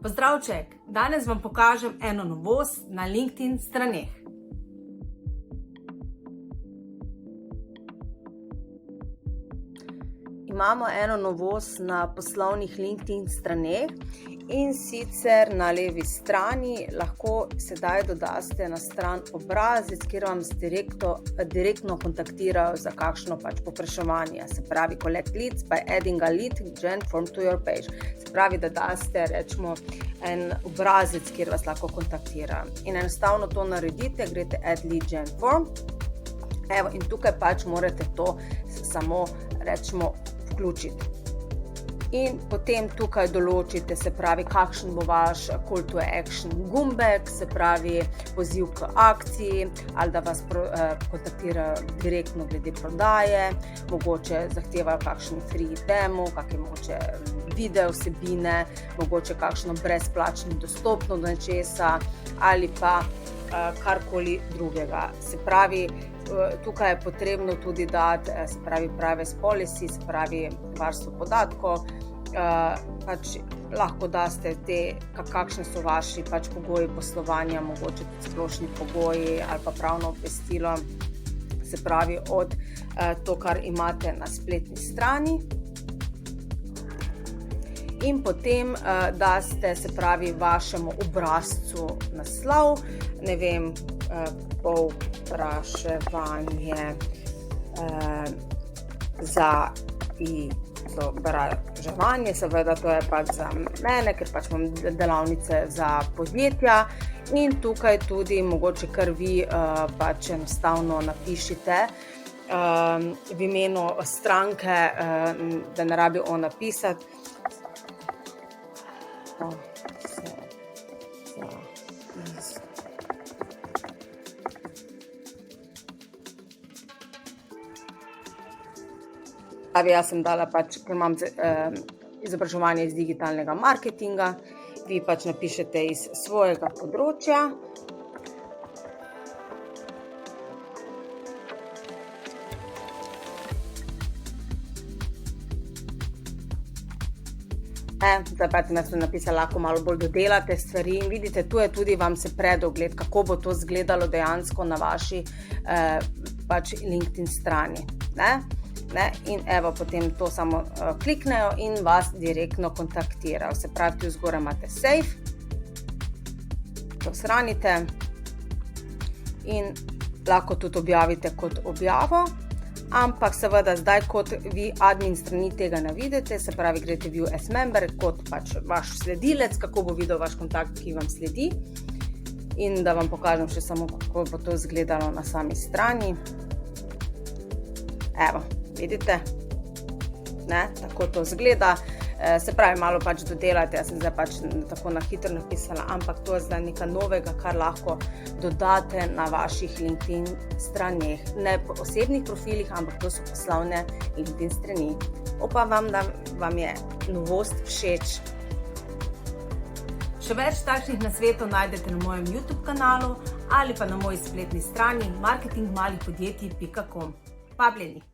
Pozdravček! Danes vam pokažem eno novost na LinkedIn straneh. Imamo eno novost na poslovnih LinkedIn straneh in sicer na levi strani lahko sedaj dodate na stran obrazec, kjer vam direktno kontaktirajo za kakšno povpraševanje. Se pravi, collect leads by adding a lead gen form to your page. Se pravi, da daste rečemo en obrazec, kjer vas lahko kontaktira. In enostavno to naredite, greste add lead gen form. Evo, in tukaj morate to samo rečemo vključiti. In potem tukaj določite, se pravi, kakšen bo vaš call to action gumbek, se pravi, poziv k akciji, ali da vas kontaktirajo direktno glede prodaje, mogoče zahtevajo kakšen free demo, kakšne mogoče video vsebine, mogoče kakšno brezplačno dostopno do nečesa ali pa karkoli drugega. Se pravi, tukaj je potrebno tudi dati, se pravi, privacy policy, se pravi, varstvo podatkov, lahko daste kakšne so vaši pogoji poslovanja, mogoče tudi splošni pogoji ali pa pravno obvestilo, se pravi, od to, kar imate na spletni strani. In potem daste, se pravi, vašemu obrazcu naslov, ne vem, povpraševanje za izobraževanje, seveda to je za mene, ker imam delavnice za podjetja, in tukaj tudi mogoče kar vi enostavno napišite v imenu stranke, da ne rabi on napisati. Jaz sem dala, ker imam izobraževanje iz digitalnega marketinga, vi napišete iz svojega področja. Zdaj sem napisala, lahko malo bolj dodelate stvari in vidite, tu je tudi vam se predogled, kako bo to izgledalo dejansko na vaši LinkedIn strani. In evo, potem to samo kliknejo in vas direktno kontaktirajo. Se pravi, tu zgoraj imate save, to shranite in lahko tudi objavite kot objavo, ampak seveda zdaj, kot vi admin strani tega ne vidite, se pravi, greste view as member kot vaš sledilec, kako bo videl vaš kontakt, ki vam sledi, in da vam pokažem še samo, kako bo to izgledalo na sami strani. Evo, vidite, tako to izgleda. Se pravi, malo dodelate, jaz sem zdaj tako na hitro napisala, ampak to je zdaj nekaj novega, kar lahko dodate na vaših LinkedIn straneh. Ne po osebnih profilih, ampak to so poslovne LinkedIn strani. Upam, da vam je novost všeč. Še več takšnih nasvetov najdete na mojem YouTube kanalu ali pa na moji spletni strani marketingmalihpodjetij.com. Vabljeni!